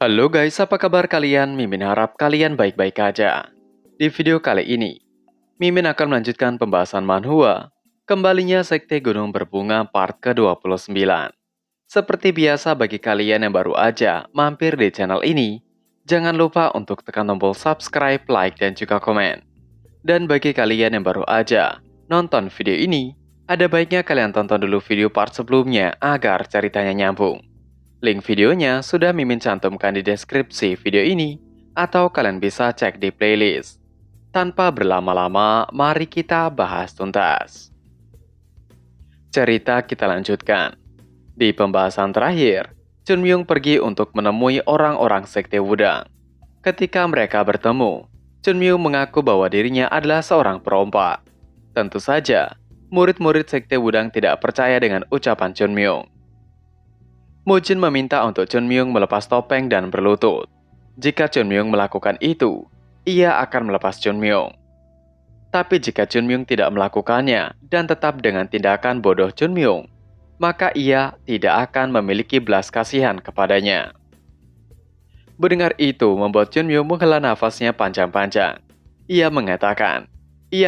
Halo guys, apa kabar kalian? Mimin harap kalian baik-baik aja. Di video kali ini, Mimin akan melanjutkan pembahasan manhwa, Kembalinya Sekte Gunung Berbunga part ke-29. Seperti biasa bagi kalian yang baru aja mampir di channel ini, jangan lupa untuk tekan tombol subscribe, like, dan juga komen. Dan bagi kalian yang baru aja nonton video ini, ada baiknya kalian tonton dulu video part sebelumnya agar ceritanya nyambung. Link videonya sudah Mimin cantumkan di deskripsi video ini, atau kalian bisa cek di playlist. Tanpa berlama-lama, mari kita bahas tuntas. Cerita kita lanjutkan. Di pembahasan terakhir, Chunmyung pergi untuk menemui orang-orang Sekte Wudang. Ketika mereka bertemu, Chunmyung mengaku bahwa dirinya adalah seorang perompak. Tentu saja, murid-murid Sekte Wudang tidak percaya dengan ucapan Chunmyung. Mujin meminta untuk Chunmyung melepas topeng dan berlutut. Jika Chunmyung melakukan itu, ia akan melepas Chunmyung. Tapi jika Chunmyung tidak melakukannya dan tetap dengan tindakan bodoh Chunmyung, maka ia tidak akan memiliki belas kasihan kepadanya. Mendengar itu membuat Chunmyung menghela nafasnya panjang-panjang. Ia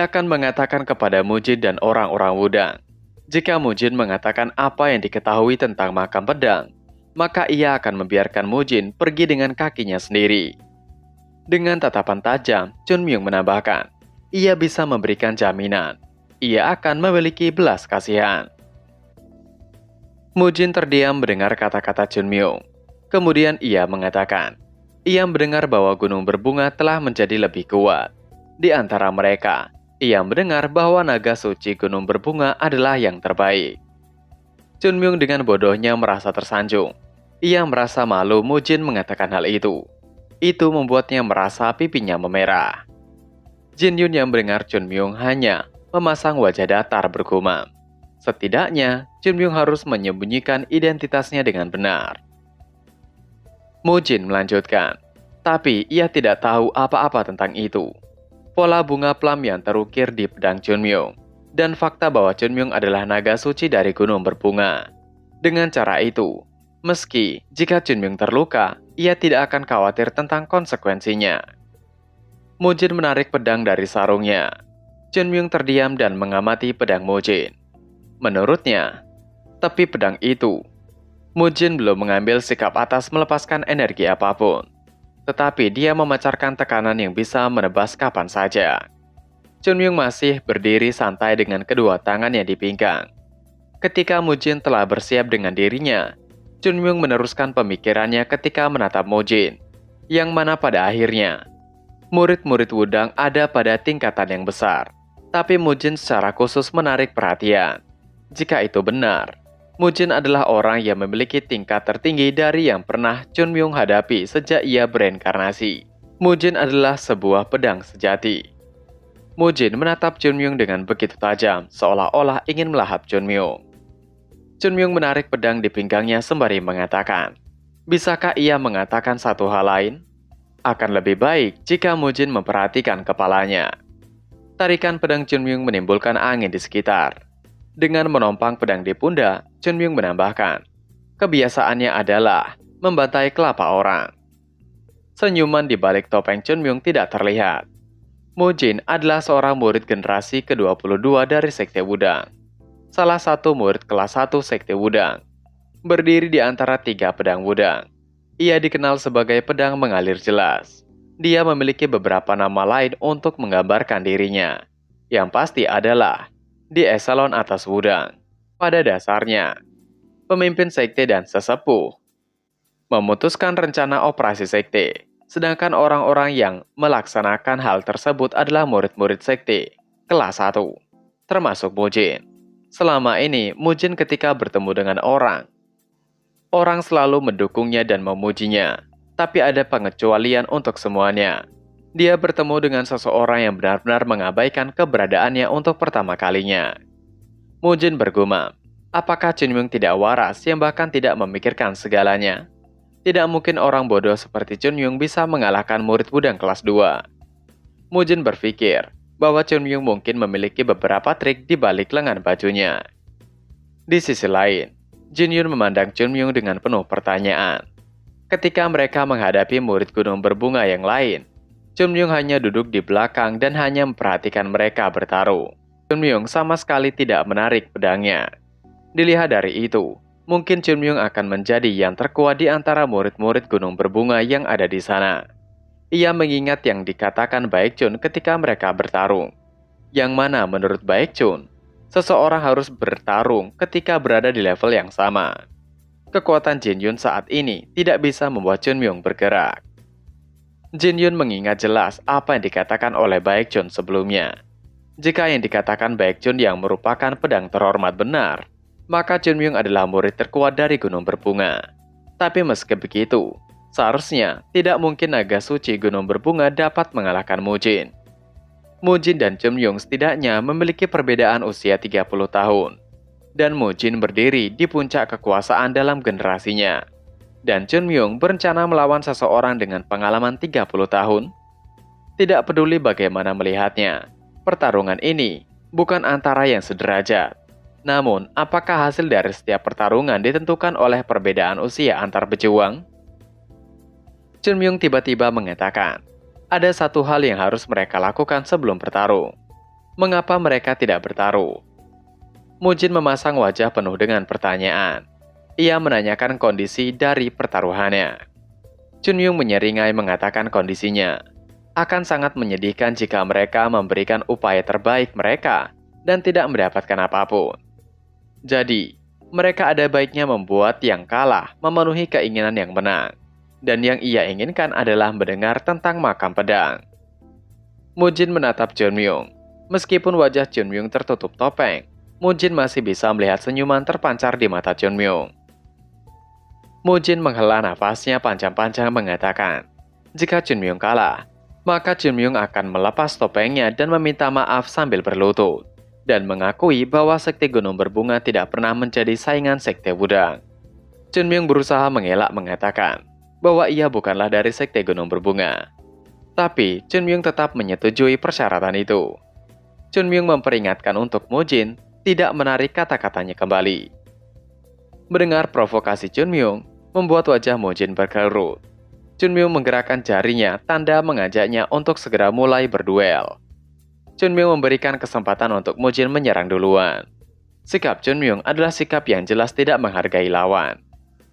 akan mengatakan kepada Mujin dan orang-orang Wudang. Jika Mujin mengatakan apa yang diketahui tentang makam pedang, maka ia akan membiarkan Mujin pergi dengan kakinya sendiri. Dengan tatapan tajam, Chunmyung menambahkan, ia bisa memberikan jaminan. Ia akan memiliki belas kasihan. Mujin terdiam mendengar kata-kata Chunmyung. Kemudian ia mengatakan, ia mendengar bahwa Gunung Berbunga telah menjadi lebih kuat. Di antara mereka, ia mendengar bahwa naga suci Gunung Berbunga adalah yang terbaik. Chunmyung dengan bodohnya merasa tersanjung. Ia merasa malu Mujin mengatakan hal itu. Itu membuatnya merasa pipinya memerah. Jin Yun yang mendengar Chunmyung hanya memasang wajah datar bergumam. Setidaknya, Chunmyung harus menyembunyikan identitasnya dengan benar. Mujin melanjutkan, tapi ia tidak tahu apa-apa tentang itu. Pola bunga plum yang terukir di pedang Chunmyung, dan fakta bahwa Chunmyung adalah naga suci dari Gunung Berbunga. Dengan cara itu, meski jika Chunmyung terluka, ia tidak akan khawatir tentang konsekuensinya. Mujin menarik pedang dari sarungnya. Chunmyung terdiam dan mengamati pedang Mujin. Menurutnya, tepi pedang itu, Mujin belum mengambil sikap atas melepaskan energi apapun. Tetapi dia memancarkan tekanan yang bisa menebas kapan saja. Chunmyung masih berdiri santai dengan kedua tangannya di pinggang. Ketika Mujin telah bersiap dengan dirinya, Chunmyung meneruskan pemikirannya ketika menatap Mujin, yang mana pada akhirnya, murid-murid Wudang ada pada tingkatan yang besar, tapi Mujin secara khusus menarik perhatian. Jika itu benar, Mujin adalah orang yang memiliki tingkat tertinggi dari yang pernah Chunmyung hadapi sejak ia bereinkarnasi. Mujin adalah sebuah pedang sejati. Mujin menatap Chunmyung dengan begitu tajam, seolah-olah ingin melahap Chunmyung. Chunmyung menarik pedang di pinggangnya sembari mengatakan, bisakah ia mengatakan satu hal lain? Akan lebih baik jika Mujin memperhatikan kepalanya. Tarikan pedang Chunmyung menimbulkan angin di sekitar. Dengan menompang pedang di pundak, Chunmyung menambahkan, kebiasaannya adalah membantai kelapa orang. Senyuman di balik topeng Chunmyung tidak terlihat. Mujin adalah seorang murid generasi ke-22 dari Sekte Wudang. Salah satu murid kelas 1 Sekte Wudang. Berdiri di antara 3 pedang Wudang. Ia dikenal sebagai pedang mengalir jelas. Dia memiliki beberapa nama lain untuk menggambarkan dirinya. Yang pasti adalah di eselon atas Wudang. Pada dasarnya, pemimpin sekte dan sesepuh memutuskan rencana operasi sekte, sedangkan orang-orang yang melaksanakan hal tersebut adalah murid-murid sekte kelas 1, termasuk Mujin. Selama ini, Mujin ketika bertemu dengan orang selalu mendukungnya dan memujinya, tapi ada pengecualian untuk semuanya. Dia bertemu dengan seseorang yang benar-benar mengabaikan keberadaannya untuk pertama kalinya. Mujin bergumam, apakah Chunmyung tidak waras yang bahkan tidak memikirkan segalanya? Tidak mungkin orang bodoh seperti Chunmyung bisa mengalahkan murid Wudang kelas 2. Mujin berpikir bahwa Chunmyung mungkin memiliki beberapa trik di balik lengan bajunya. Di sisi lain, Jin Yun memandang Chunmyung dengan penuh pertanyaan. Ketika mereka menghadapi murid gunung berbunga yang lain, Chunmyung hanya duduk di belakang dan hanya memperhatikan mereka bertarung. Chunmyung sama sekali tidak menarik pedangnya. Dilihat dari itu, mungkin Chunmyung akan menjadi yang terkuat di antara murid-murid gunung berbunga yang ada di sana. Ia mengingat yang dikatakan Baekjun ketika mereka bertarung. Yang mana menurut Baekjun, seseorang harus bertarung ketika berada di level yang sama. Kekuatan Jin Yun saat ini tidak bisa membuat Chunmyung bergerak. Jin Yun mengingat jelas apa yang dikatakan oleh Baekjun sebelumnya. Jika yang dikatakan Baekjun yang merupakan pedang terhormat benar, maka Chunmyung adalah murid terkuat dari Gunung Berbunga. Tapi meski begitu, seharusnya tidak mungkin naga suci Gunung Berbunga dapat mengalahkan Mujin. Mujin dan Chunmyung setidaknya memiliki perbedaan usia 30 tahun. Dan Mujin berdiri di puncak kekuasaan dalam generasinya. Dan Chunmyung berencana melawan seseorang dengan pengalaman 30 tahun. Tidak peduli bagaimana melihatnya, pertarungan ini bukan antara yang sederajat. Namun, apakah hasil dari setiap pertarungan ditentukan oleh perbedaan usia antar pejuang? Chunmyung tiba-tiba mengatakan, ada satu hal yang harus mereka lakukan sebelum bertarung. Mengapa mereka tidak bertarung? Mujin memasang wajah penuh dengan pertanyaan. Ia menanyakan kondisi dari pertaruhannya. Chunmyung menyeringai mengatakan kondisinya. Akan sangat menyedihkan jika mereka memberikan upaya terbaik mereka dan tidak mendapatkan apapun. Jadi, mereka ada baiknya membuat yang kalah memenuhi keinginan yang menang. Dan yang ia inginkan adalah mendengar tentang makam pedang. Mujin menatap Chunmyung. Meskipun wajah Chunmyung tertutup topeng, Mujin masih bisa melihat senyuman terpancar di mata Chunmyung. Mujin menghela nafasnya panjang-panjang mengatakan, jika Chunmyung kalah, maka Chunmyung akan melepas topengnya dan meminta maaf sambil berlutut, dan mengakui bahwa Sekte Gunung Berbunga tidak pernah menjadi saingan Sekte Wudang. Chunmyung berusaha mengelak mengatakan bahwa ia bukanlah dari Sekte Gunung Berbunga. Tapi Chunmyung tetap menyetujui persyaratan itu. Chunmyung memperingatkan untuk Mujin tidak menarik kata-katanya kembali. Mendengar provokasi Chunmyung, membuat wajah Mujin berkerut. Chunmyung menggerakkan jarinya tanda mengajaknya untuk segera mulai berduel. Chunmyung memberikan kesempatan untuk Mujin menyerang duluan. Sikap Chunmyung adalah sikap yang jelas tidak menghargai lawan.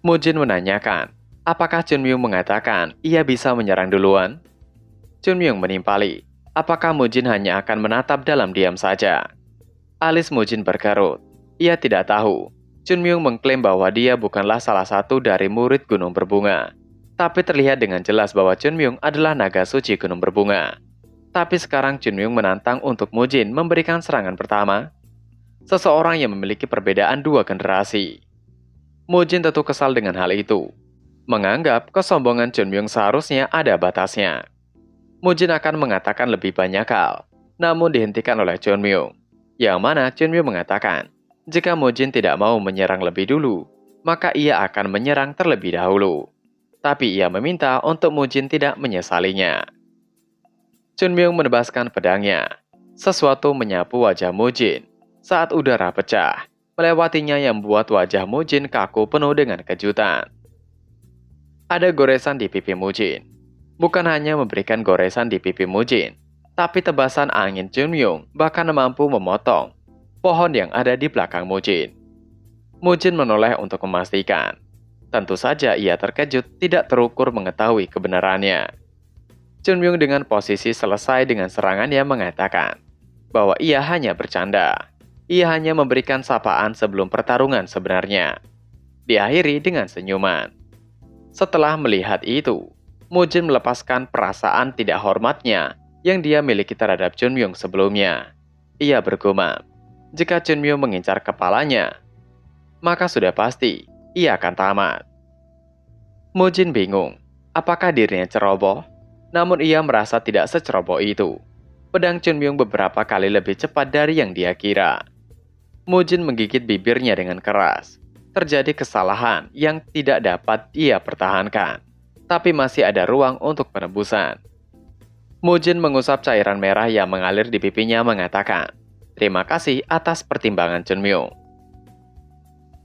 Mujin menanyakan, apakah Chunmyung mengatakan ia bisa menyerang duluan? Chunmyung menimpali, apakah Mujin hanya akan menatap dalam diam saja? Alis Mujin berkerut. Ia tidak tahu. Chunmyung mengklaim bahwa dia bukanlah salah satu dari murid Gunung Berbunga. Tapi terlihat dengan jelas bahwa Chunmyung adalah naga suci Gunung Berbunga. Tapi sekarang Chunmyung menantang untuk Mujin memberikan serangan pertama. Seseorang yang memiliki perbedaan 2 generasi. Mujin tentu kesal dengan hal itu. Menganggap kesombongan Chunmyung seharusnya ada batasnya. Mujin akan mengatakan lebih banyak hal, namun dihentikan oleh Chunmyung. Yang mana Chunmyung mengatakan, jika Mujin tidak mau menyerang lebih dulu, maka ia akan menyerang terlebih dahulu. Tapi ia meminta untuk Mujin tidak menyesalinya. Chunmyung menebaskan pedangnya. Sesuatu menyapu wajah Mujin saat udara pecah, melewatinya yang membuat wajah Mujin kaku penuh dengan kejutan. Ada goresan di pipi Mujin. Bukan hanya memberikan goresan di pipi Mujin, tapi tebasan angin Chunmyung bahkan mampu memotong pohon yang ada di belakang Mujin. Mujin menoleh untuk memastikan. Tentu saja ia terkejut tidak terukur mengetahui kebenarannya. Chunmyung dengan posisi selesai dengan serangannya mengatakan bahwa ia hanya bercanda. Ia hanya memberikan sapaan sebelum pertarungan sebenarnya. Diakhiri dengan senyuman. Setelah melihat itu, Mujin melepaskan perasaan tidak hormatnya yang dia miliki terhadap Chunmyung sebelumnya. Ia bergumam, jika Chunmyung mengincar kepalanya, maka sudah pasti ia akan tamat. Mujin bingung, apakah dirinya ceroboh? Namun ia merasa tidak seceroboh itu. Pedang Chunmyung beberapa kali lebih cepat dari yang dia kira. Mujin menggigit bibirnya dengan keras. Terjadi kesalahan yang tidak dapat ia pertahankan. Tapi masih ada ruang untuk penebusan. Mujin mengusap cairan merah yang mengalir di pipinya mengatakan, terima kasih atas pertimbangan Chunmyung.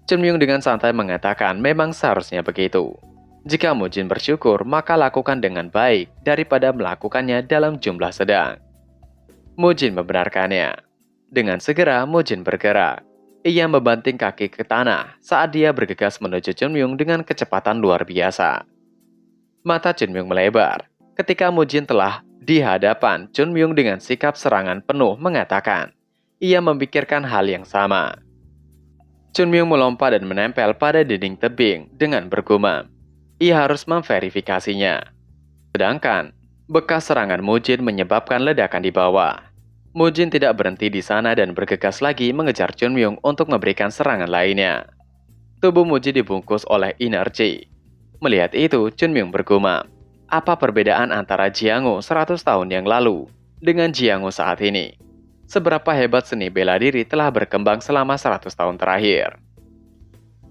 Chunmyung dengan santai mengatakan memang seharusnya begitu. Jika Mujin bersyukur, maka lakukan dengan baik daripada melakukannya dalam jumlah sedang. Mujin membenarkannya. Dengan segera, Mujin bergerak. Ia membanting kaki ke tanah saat dia bergegas menuju Chunmyung dengan kecepatan luar biasa. Mata Chunmyung melebar ketika Mujin telah di hadapan Chunmyung dengan sikap serangan penuh mengatakan, ia memikirkan hal yang sama. Chunmyung melompat dan menempel pada dinding tebing dengan bergumam. Ia harus memverifikasinya. Sedangkan, bekas serangan Mujin menyebabkan ledakan di bawah. Mujin tidak berhenti di sana dan bergegas lagi mengejar Chunmyung untuk memberikan serangan lainnya. Tubuh Mujin dibungkus oleh energi. Melihat itu, Chunmyung bergumam. Apa perbedaan antara Jianghu 100 tahun yang lalu dengan Jianghu saat ini? Seberapa hebat seni bela diri telah berkembang selama 100 tahun terakhir?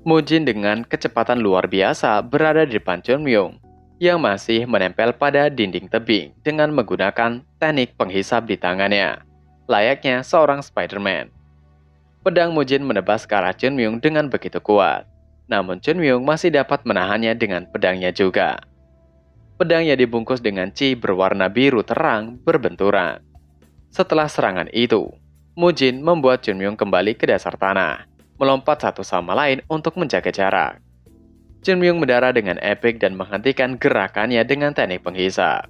Mujin dengan kecepatan luar biasa berada di depan Chunmyung yang masih menempel pada dinding tebing dengan menggunakan teknik penghisap di tangannya, layaknya seorang Spider-Man. Pedang Mujin menebas ke arah Chunmyung dengan begitu kuat, namun Chunmyung masih dapat menahannya dengan pedangnya juga. Pedangnya dibungkus dengan chi berwarna biru terang berbenturan. Setelah serangan itu, Mujin membuat Chunmyung kembali ke dasar tanah, melompat satu sama lain untuk menjaga jarak. Chunmyung mendarat dengan epik dan menghentikan gerakannya dengan teknik penghisap.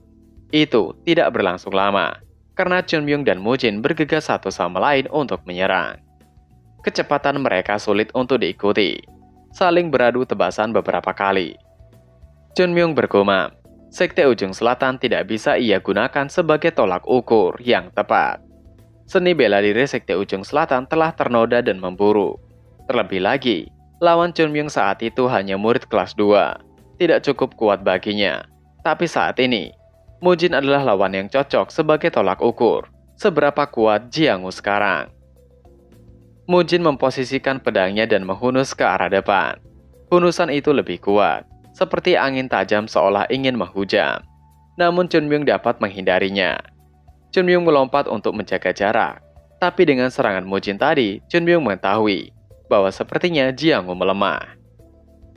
Itu tidak berlangsung lama, karena Chunmyung dan Mujin bergegas satu sama lain untuk menyerang. Kecepatan mereka sulit untuk diikuti, saling beradu tebasan beberapa kali. Chunmyung bergumam, Sekte Ujung Selatan tidak bisa ia gunakan sebagai tolak ukur yang tepat. Seni bela diri Sekte Ujung Selatan telah ternoda dan memburuk. Terlebih lagi, lawan Chunmyung saat itu hanya murid kelas 2. Tidak cukup kuat baginya. Tapi saat ini, Mujin adalah lawan yang cocok sebagai tolak ukur seberapa kuat Jianghu sekarang. Mujin memposisikan pedangnya dan menghunus ke arah depan. Hunusan itu lebih kuat, seperti angin tajam seolah ingin menghujam. Namun Chunmyung dapat menghindarinya. Chunmyung melompat untuk menjaga jarak. Tapi dengan serangan Mujin tadi, Chunmyung mengetahui bahwa sepertinya Jianghu melemah.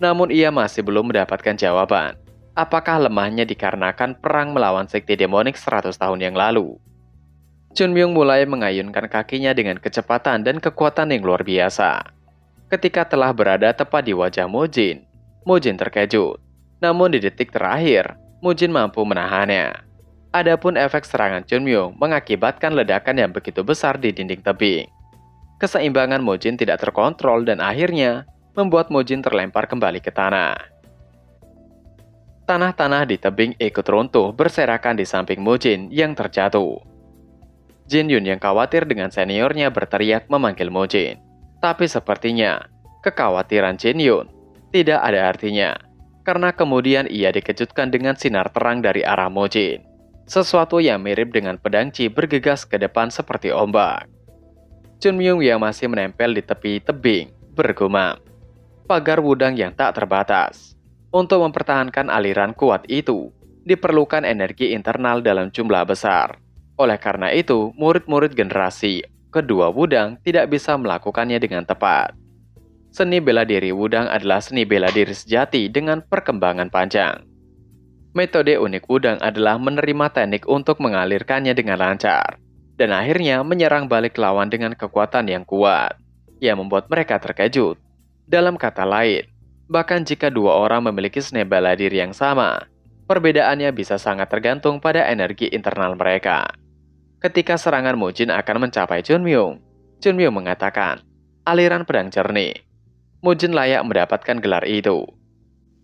Namun ia masih belum mendapatkan jawaban. Apakah lemahnya dikarenakan perang melawan sekte demonik 100 tahun yang lalu? Chunmyung mulai mengayunkan kakinya dengan kecepatan dan kekuatan yang luar biasa. Ketika telah berada tepat di wajah Mujin, Mujin terkejut. Namun di detik terakhir, Mujin mampu menahannya. Adapun efek serangan Chunmyung mengakibatkan ledakan yang begitu besar di dinding tebing. Keseimbangan Mujin tidak terkontrol dan akhirnya membuat Mujin terlempar kembali ke tanah. Tanah-tanah di tebing ikut runtuh berserakan di samping Mujin yang terjatuh. Jin Yun yang khawatir dengan seniornya berteriak memanggil Mujin. Tapi sepertinya kekhawatiran Jin Yun tidak ada artinya, karena kemudian ia dikejutkan dengan sinar terang dari arah Mujin. Sesuatu yang mirip dengan pedang Chi bergegas ke depan seperti ombak. Chunmyung yang masih menempel di tepi tebing bergumam, pagar wudang yang tak terbatas. Untuk mempertahankan aliran kuat itu, diperlukan energi internal dalam jumlah besar. Oleh karena itu, murid-murid generasi kedua wudang tidak bisa melakukannya dengan tepat. Seni bela diri wudang adalah seni bela diri sejati dengan perkembangan panjang. Metode unik wudang adalah menerima teknik untuk mengalirkannya dengan lancar, dan akhirnya menyerang balik lawan dengan kekuatan yang kuat, yang membuat mereka terkejut. Dalam kata lain, bahkan jika dua orang memiliki seni bela diri yang sama, perbedaannya bisa sangat tergantung pada energi internal mereka. Ketika serangan Mujin akan mencapai Chunmyung, Chunmyung mengatakan, aliran pedang jernih. Mujin layak mendapatkan gelar itu.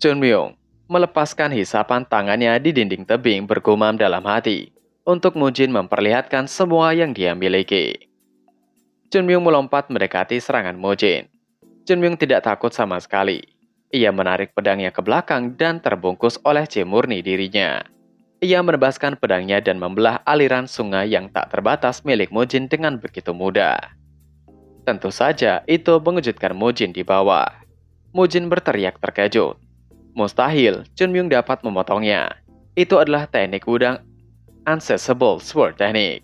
Chunmyung melepaskan hisapan tangannya di dinding tebing bergumam dalam hati untuk Mujin memperlihatkan semua yang dia miliki. Chunmyung melompat mendekati serangan Mujin. Chunmyung tidak takut sama sekali. Ia menarik pedangnya ke belakang dan terbungkus oleh chi murni dirinya. Ia menebaskan pedangnya dan membelah aliran sungai yang tak terbatas milik Mujin dengan begitu mudah. Tentu saja itu mengejutkan Mujin di bawah. Mujin berteriak terkejut. Mustahil Chunmyung dapat memotongnya. Itu adalah teknik wudang Unsensable Sword Technique.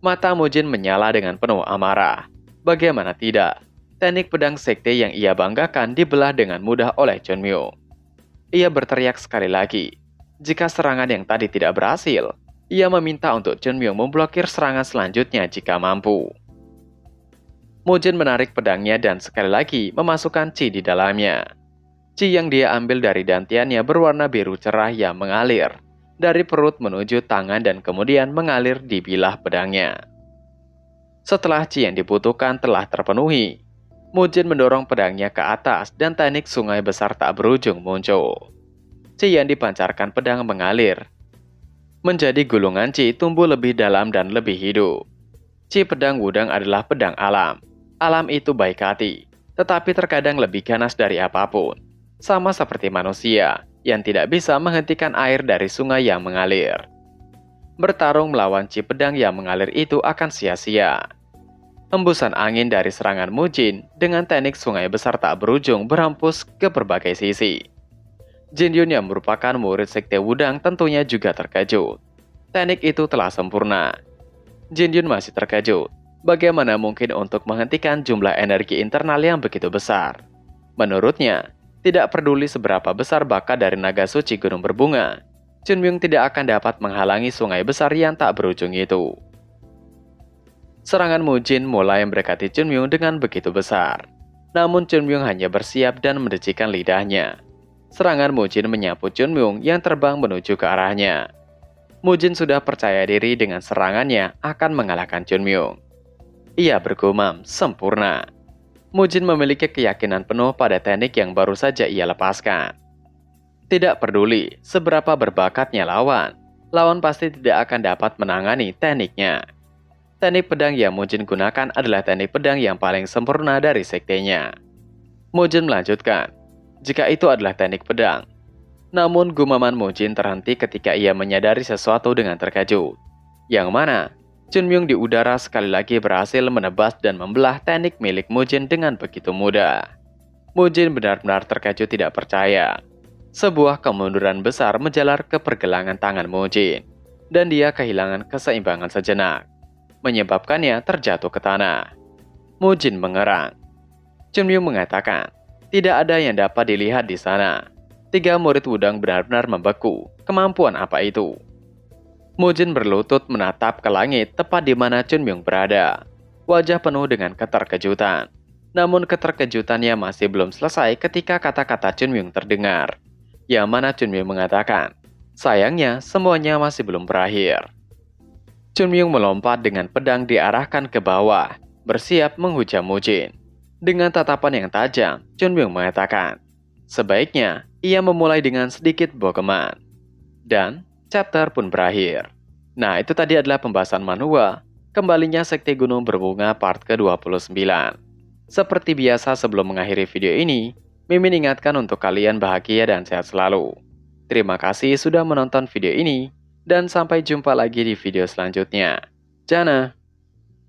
Mata Mujin menyala dengan penuh amarah. Bagaimana tidak, teknik pedang sekte yang ia banggakan dibelah dengan mudah oleh Chunmyung. Ia berteriak sekali lagi. Jika serangan yang tadi tidak berhasil, ia meminta untuk Chunmyung memblokir serangan selanjutnya jika mampu. Mujin menarik pedangnya dan sekali lagi memasukkan Qi di dalamnya. Qi yang dia ambil dari dantiannya berwarna biru cerah yang mengalir dari perut menuju tangan dan kemudian mengalir di bilah pedangnya. Setelah Qi yang dibutuhkan telah terpenuhi, Mujin mendorong pedangnya ke atas dan teknik sungai besar tak berujung muncul. Qi yang dipancarkan pedang mengalir menjadi gulungan Qi tumbuh lebih dalam dan lebih hidup. Qi pedang Wudang adalah pedang alam. Alam itu baik hati, tetapi terkadang lebih ganas dari apapun. Sama seperti manusia yang tidak bisa menghentikan air dari sungai yang mengalir. Bertarung melawan Qi pedang yang mengalir itu akan sia-sia. Hembusan angin dari serangan Mujin dengan teknik sungai besar tak berujung berhembus ke berbagai sisi. Jin Yun yang merupakan murid sekte Wudang tentunya juga terkejut. Teknik itu telah sempurna. Jin Yun masih terkejut. Bagaimana mungkin untuk menghentikan jumlah energi internal yang begitu besar? Menurutnya, tidak peduli seberapa besar bakat dari naga suci gunung berbunga, Chunmyung tidak akan dapat menghalangi sungai besar yang tak berujung itu. Serangan Mujin mulai mendekati Chunmyung dengan begitu besar. Namun Chunmyung hanya bersiap dan mendecikan lidahnya. Serangan Mujin menyapu Chunmyung yang terbang menuju ke arahnya. Mujin sudah percaya diri dengan serangannya akan mengalahkan Chunmyung. Ia bergumam, sempurna. Mujin memiliki keyakinan penuh pada teknik yang baru saja ia lepaskan. Tidak peduli seberapa berbakatnya lawan, lawan pasti tidak akan dapat menangani tekniknya. Teknik pedang yang Mujin gunakan adalah teknik pedang yang paling sempurna dari sektenya. Mujin melanjutkan, jika itu adalah teknik pedang. Namun gumaman Mujin terhenti ketika ia menyadari sesuatu dengan terkejut. Yang mana, Chunmyung di udara sekali lagi berhasil menebas dan membelah teknik milik Mujin dengan begitu mudah. Mujin benar-benar terkejut tidak percaya. Sebuah kemunduran besar menjalar ke pergelangan tangan Mujin. Dan dia kehilangan keseimbangan sejenak, menyebabkannya terjatuh ke tanah. Mujin mengerang. Chunmyung mengatakan, tidak ada yang dapat dilihat di sana. 3 murid Wudang benar-benar membeku. Kemampuan apa itu? Mujin berlutut menatap ke langit tepat di mana Chunmyung berada. Wajah penuh dengan keterkejutan. Namun keterkejutannya masih belum selesai ketika kata-kata Chunmyung terdengar. Yang mana Chunmyung mengatakan, sayangnya semuanya masih belum berakhir. Chunmyung melompat dengan pedang diarahkan ke bawah, bersiap menghujam Mujin. Dengan tatapan yang tajam, Chunmyung mengatakan, sebaiknya ia memulai dengan sedikit bogeman. Dan chapter pun berakhir. Nah, itu tadi adalah pembahasan manhwa Kembalinya Sekte Gunung Berbunga part ke-29. Seperti biasa sebelum mengakhiri video ini, Mimin ingatkan untuk kalian bahagia dan sehat selalu. Terima kasih sudah menonton video ini, dan sampai jumpa lagi di video selanjutnya. Jana!